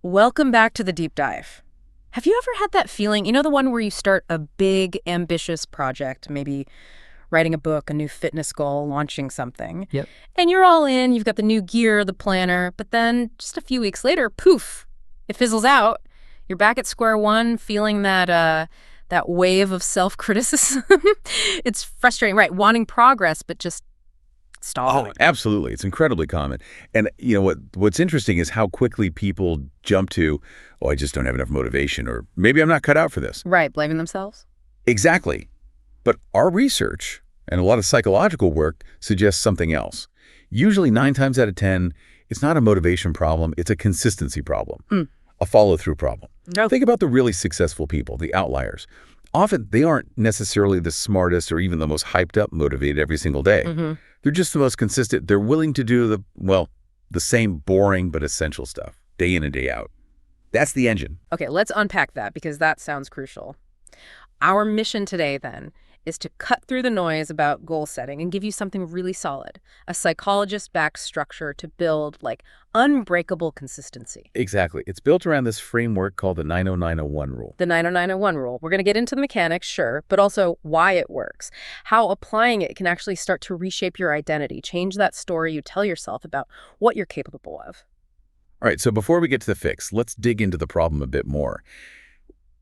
Welcome back to the deep dive. Have you ever had that feeling, the one where you start a big, ambitious project, maybe writing a book, a new fitness goal, launching something, Yep. and you're all in, you've got the new gear, the planner, but then just a few weeks later, poof, it fizzles out. You're back at square one, feeling that wave of self-criticism. It's frustrating, right? Wanting progress, but just stalling. Oh, absolutely. It's incredibly common. And what's interesting is how quickly people jump to, oh, I just don't have enough motivation, or maybe I'm not cut out for this. Right, blaming themselves? Exactly. But our research and a lot of psychological work suggests something else. Usually 9 times out of 10, it's not a motivation problem, it's a consistency problem, a follow-through problem. No. Think about the really successful people, the outliers. Often they aren't necessarily the smartest or even the most hyped up motivated every single day. They're just the most consistent. They're willing to do the same boring but essential stuff day in and day out. That's the engine. Okay, let's unpack that because that sounds crucial. Our mission today, then, is to cut through the noise about goal setting and give you something really solid, a psychologist-backed structure to build, unbreakable consistency. Exactly. It's built around this framework called the 90901 rule. The 90901 rule. We're going to get into the mechanics, sure, but also why it works, how applying it can actually start to reshape your identity, change that story you tell yourself about what you're capable of. All right, so before we get to the fix, let's dig into the problem a bit more.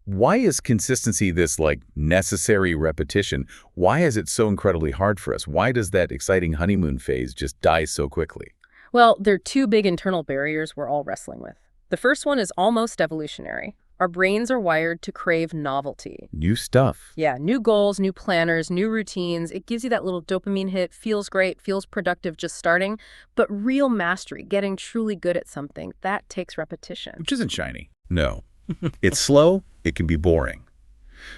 Why is consistency this, necessary repetition? Why is it so incredibly hard for us? Why does that exciting honeymoon phase just die so quickly? Well, there are 2 big internal barriers we're all wrestling with. The first one is almost evolutionary. Our brains are wired to crave novelty. New stuff. Yeah, new goals, new planners, new routines. It gives you that little dopamine hit, feels great, feels productive just starting. But real mastery, getting truly good at something, that takes repetition. Which isn't shiny. No. It's slow, it can be boring.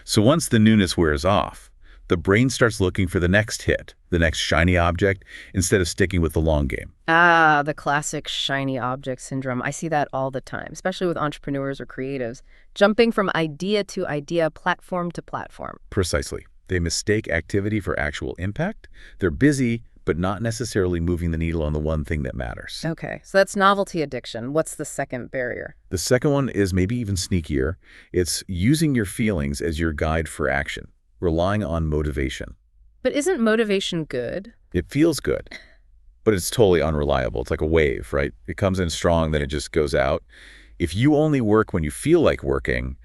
So once the newness wears off, the brain starts looking for the next hit, the next shiny object, instead of sticking with the long game. Ah, the classic shiny object syndrome. I see that all the time, especially with entrepreneurs or creatives, jumping from idea to idea, platform to platform. Precisely. They mistake activity for actual impact. They're busy, but not necessarily moving the needle on the one thing that matters. Okay, so that's novelty addiction. What's the second barrier? The second one is maybe even sneakier. It's using your feelings as your guide for action, relying on motivation. But isn't motivation good? It feels good, but it's totally unreliable. It's like a wave, right? It comes in strong, then it just goes out. If you only work when you feel like working,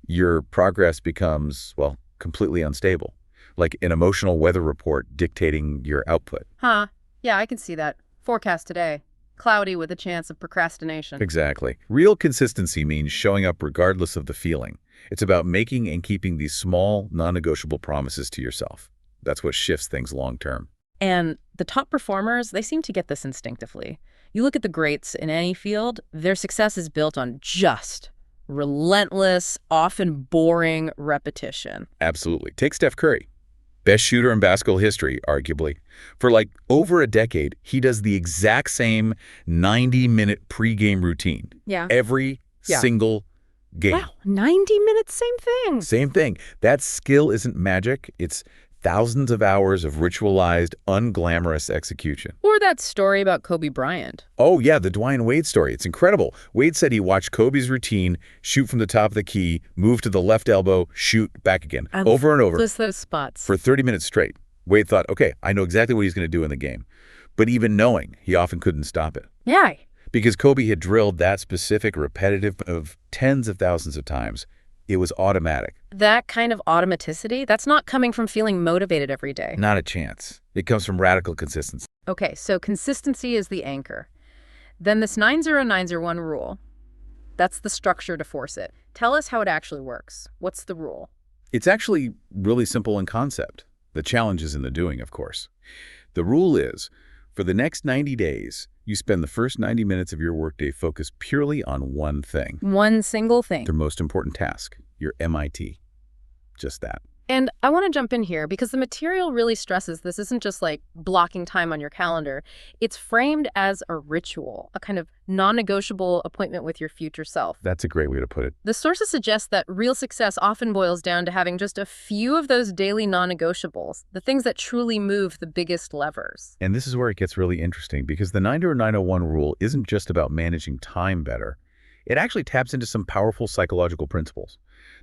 your progress becomes, completely unstable. Like an emotional weather report dictating your output. Huh. Yeah, I can see that. Forecast today. Cloudy with a chance of procrastination. Exactly. Real consistency means showing up regardless of the feeling. It's about making and keeping these small, non-negotiable promises to yourself. That's what shifts things long term. And the top performers, they seem to get this instinctively. You look at the greats in any field, their success is built on just relentless, often boring repetition. Absolutely. Take Steph Curry. Best shooter in basketball history, arguably. For over a decade, he does the exact same 90-minute pregame routine. Yeah. Every single game. Wow, 90 minutes, same thing. Same thing. That skill isn't magic. It's thousands of hours of ritualized, unglamorous execution. Or that story about Kobe Bryant. Oh, yeah, the Dwayne Wade story. It's incredible. Wade said he watched Kobe's routine, shoot from the top of the key, move to the left elbow, shoot, back again, over and over. Just those spots. For 30 minutes straight. Wade thought, okay, I know exactly what he's going to do in the game. But even knowing, he often couldn't stop it. Yeah. Because Kobe had drilled that specific repetitive of tens of thousands of times. It was automatic. That kind of automaticity, that's not coming from feeling motivated every day. Not a chance. It comes from radical consistency. Okay, so consistency is the anchor. Then this 90901 rule, that's the structure to force it. Tell us how it actually works. What's the rule? It's actually really simple in concept. The challenge is in the doing, of course. The rule is, for the next 90 days, you spend the first 90 minutes of your workday focused purely on one thing. One single thing. Your most important task, your MIT. Just that. And I want to jump in here because the material really stresses this isn't just blocking time on your calendar. It's framed as a ritual, a kind of non-negotiable appointment with your future self. That's a great way to put it. The sources suggest that real success often boils down to having just a few of those daily non-negotiables, the things that truly move the biggest levers. And this is where it gets really interesting because the 90901 rule isn't just about managing time better. It actually taps into some powerful psychological principles.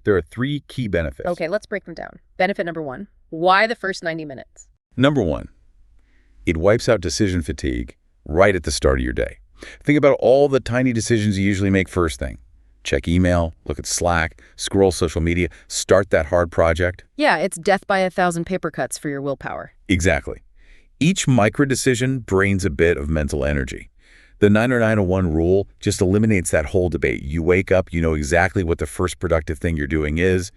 There are 3 key benefits. Okay, let's break them down. Benefit number 1, why the first 90 minutes? Number 1, it wipes out decision fatigue right at the start of your day. Think about all the tiny decisions you usually make first thing. Check email, look at Slack, scroll social media, start that hard project. Yeah, it's death by 1,000 paper cuts for your willpower. Exactly. Each micro-decision drains a bit of mental energy. The 90901 rule just eliminates that whole debate. You wake up, you know exactly what the first productive thing you're doing is.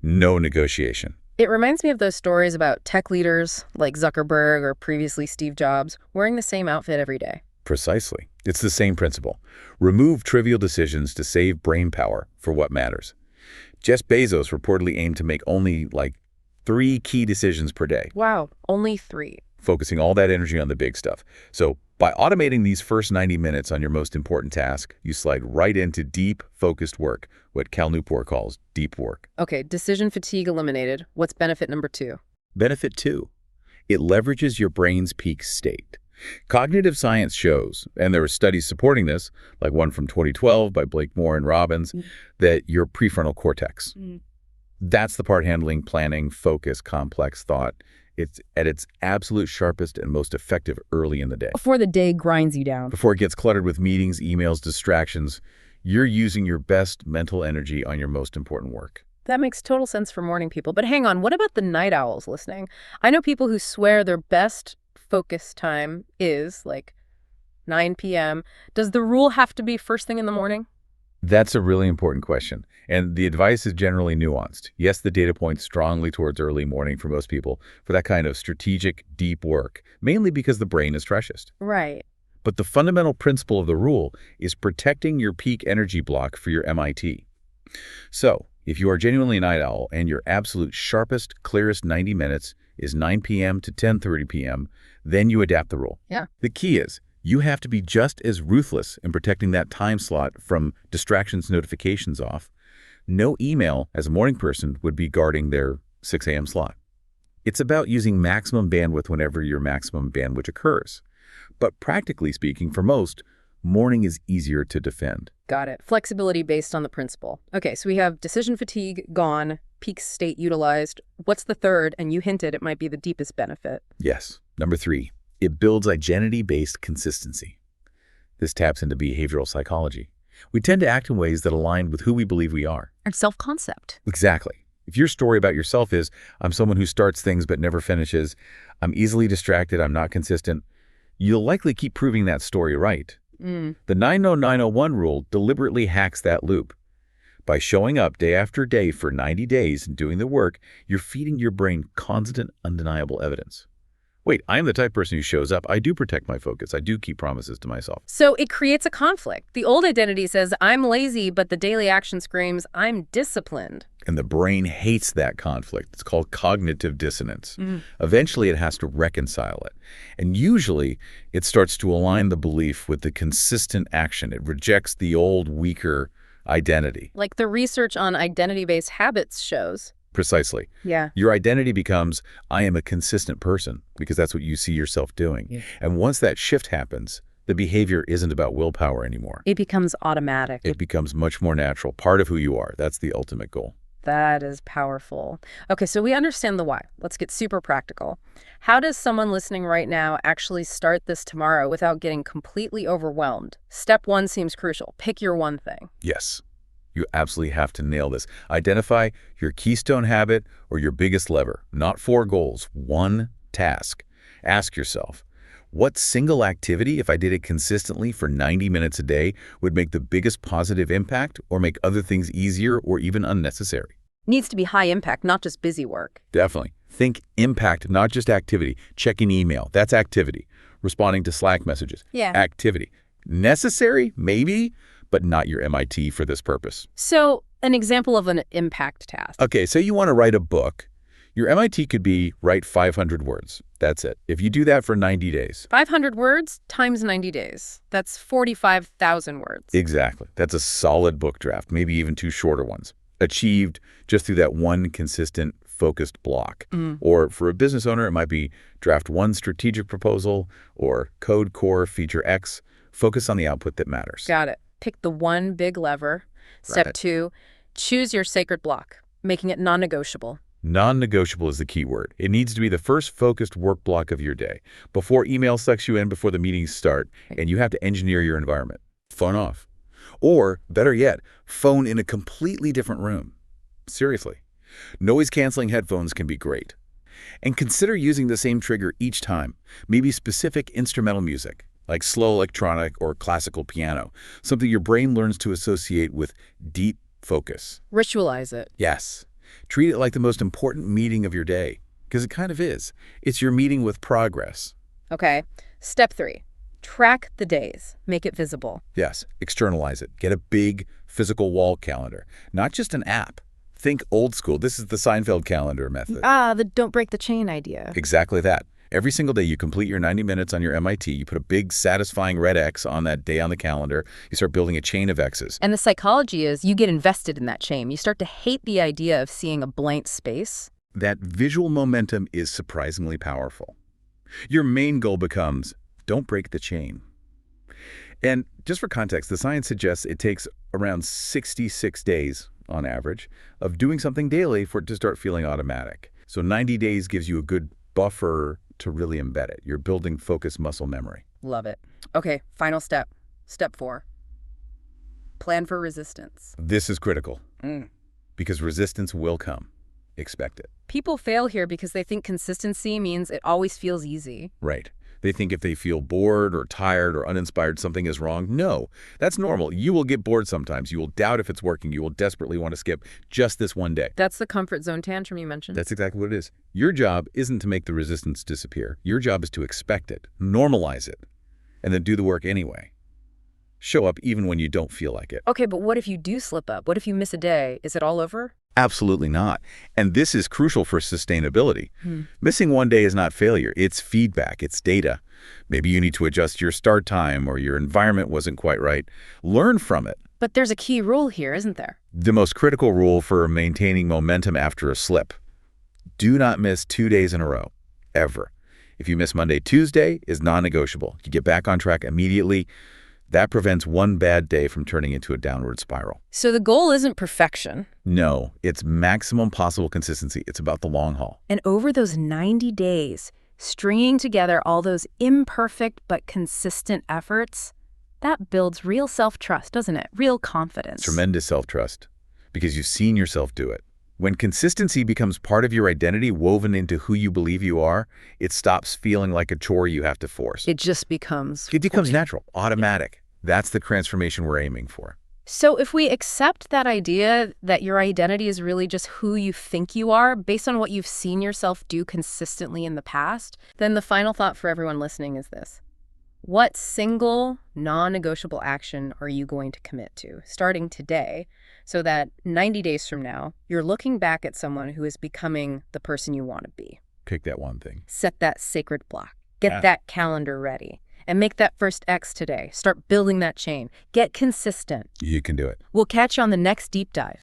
No negotiation. It reminds me of those stories about tech leaders like Zuckerberg or previously Steve Jobs wearing the same outfit every day. Precisely. It's the same principle. Remove trivial decisions to save brain power for what matters. Jeff Bezos reportedly aimed to make only 3 key decisions per day. Wow, only 3. Focusing all that energy on the big stuff. So by automating these first 90 minutes on your most important task, you slide right into deep, focused work, what Cal Newport calls deep work. Okay, decision fatigue eliminated. What's benefit number 2? Benefit 2, it leverages your brain's peak state. Cognitive science shows, and there are studies supporting this, like one from 2012 by Blakemore and Robbins, that your prefrontal cortex, that's the part handling planning, focus, complex thought. It's at its absolute sharpest and most effective early in the day. Before the day grinds you down. Before it gets cluttered with meetings, emails, distractions, you're using your best mental energy on your most important work. That makes total sense for morning people. But hang on, what about the night owls listening? I know people who swear their best focus time is 9 p.m. Does the rule have to be first thing in the morning? That's a really important question, and the advice is generally nuanced. Yes, the data points strongly towards early morning for most people for that kind of strategic, deep work, mainly because the brain is freshest. Right. But the fundamental principle of the rule is protecting your peak energy block for your MIT. So, if you are genuinely a night owl and your absolute sharpest, clearest 90 minutes is 9 p.m. to 10:30 p.m., then you adapt the rule. Yeah. The key is you have to be just as ruthless in protecting that time slot from distractions, notifications off. No email, as a morning person, would be guarding their 6 a.m. slot. It's about using maximum bandwidth whenever your maximum bandwidth occurs. But practically speaking, for most, morning is easier to defend. Got it. Flexibility based on the principle. Okay, so we have decision fatigue gone, peak state utilized. What's the third? And you hinted it might be the deepest benefit. Yes. Number 3, it builds identity-based consistency. This taps into behavioral psychology. We tend to act in ways that align with who we believe we are. And self-concept. Exactly. If your story about yourself is, I'm someone who starts things but never finishes, I'm easily distracted, I'm not consistent, you'll likely keep proving that story right. The 90901 rule deliberately hacks that loop. By showing up day after day for 90 days and doing the work, you're feeding your brain constant, undeniable evidence. Wait, I am the type of person who shows up. I do protect my focus. I do keep promises to myself. So it creates a conflict. The old identity says, I'm lazy, but the daily action screams, I'm disciplined. And the brain hates that conflict. It's called cognitive dissonance. Eventually, it has to reconcile it. And usually, it starts to align the belief with the consistent action. It rejects the old, weaker identity. Like the research on identity-based habits shows. Precisely. Yeah. Your identity becomes, I am a consistent person, because that's what you see yourself doing. Yeah. And once that shift happens, the behavior isn't about willpower anymore. It becomes automatic. It becomes much more natural, part of who you are. That's the ultimate goal. That is powerful. Okay, so we understand the why. Let's get super practical. How does someone listening right now actually start this tomorrow without getting completely overwhelmed? Step 1 seems crucial. Pick your one thing. Yes. You absolutely have to nail this. Identify your keystone habit or your biggest lever, not 4 goals, 1 task. Ask yourself, what single activity, if I did it consistently for 90 minutes a day, would make the biggest positive impact or make other things easier or even unnecessary? Needs to be high impact, not just busy work. Definitely. Think impact, not just activity. Checking email, that's activity. Responding to Slack messages, activity. Necessary, maybe, but not your MIT for this purpose. So an example of an impact task. Okay, so you want to write a book. Your MIT could be write 500 words. That's it. If you do that for 90 days. 500 words times 90 days. That's 45,000 words. Exactly. That's a solid book draft, maybe even 2 shorter ones, achieved just through that one consistent, focused block. Or for a business owner, it might be draft 1 strategic proposal or code core feature X. Focus on the output that matters. Got it. Pick the one big lever. Step Right. 2, choose your sacred block, making it non-negotiable. Non-negotiable is the key word. It needs to be the first focused work block of your day. Before email sucks you in, before the meetings start, and you have to engineer your environment. Phone off. Or, better yet, phone in a completely different room. Seriously. Noise-canceling headphones can be great. And consider using the same trigger each time. Maybe specific instrumental music, like slow electronic or classical piano, something your brain learns to associate with deep focus. Ritualize it. Yes. Treat it like the most important meeting of your day, because it kind of is. It's your meeting with progress. Okay. Step 3, track the days. Make it visible. Yes, externalize it. Get a big physical wall calendar, not just an app. Think old school. This is the Seinfeld calendar method. The don't break the chain idea. Exactly that. Every single day you complete your 90 minutes on your MIT, you put a big satisfying red X on that day on the calendar, you start building a chain of X's. And the psychology is you get invested in that chain. You start to hate the idea of seeing a blank space. That visual momentum is surprisingly powerful. Your main goal becomes, don't break the chain. And just for context, the science suggests it takes around 66 days, on average, of doing something daily for it to start feeling automatic. So 90 days gives you a good buffer to really embed it. You're building focus muscle memory. Love it. Okay, final step. Step 4. Plan for resistance. This is critical because resistance will come. Expect it. People fail here because they think consistency means it always feels easy. Right. They think if they feel bored or tired or uninspired, something is wrong. No, that's normal. You will get bored sometimes. You will doubt if it's working. You will desperately want to skip just this one day. That's the comfort zone tantrum you mentioned. That's exactly what it is. Your job isn't to make the resistance disappear. Your job is to expect it, normalize it, and then do the work anyway. Show up even when you don't feel like it. Okay, but what if you do slip up? What if you miss a day? Is it all over? Absolutely not. And this is crucial for sustainability. Missing one day is not failure. It's feedback. It's data. Maybe you need to adjust your start time or your environment wasn't quite right. Learn from it. But there's a key rule here, isn't there? The most critical rule for maintaining momentum after a slip. Do not miss 2 days in a row, ever. If you miss Monday, Tuesday is non-negotiable. You get back on track immediately. That prevents one bad day from turning into a downward spiral. So the goal isn't perfection. No, it's maximum possible consistency. It's about the long haul. And over those 90 days, stringing together all those imperfect but consistent efforts, that builds real self-trust, doesn't it? Real confidence. Tremendous self-trust, because you've seen yourself do it. When consistency becomes part of your identity, woven into who you believe you are, it stops feeling like a chore you have to force. It just becomes... It becomes natural, automatic. That's the transformation we're aiming for. So if we accept that idea that your identity is really just who you think you are, based on what you've seen yourself do consistently in the past, then the final thought for everyone listening is this. What single non-negotiable action are you going to commit to, starting today, so that 90 days from now, you're looking back at someone who is becoming the person you want to be? Pick that one thing. Set that sacred block. Get that calendar ready. And make that first X today. Start building that chain. Get consistent. You can do it. We'll catch you on the next deep dive.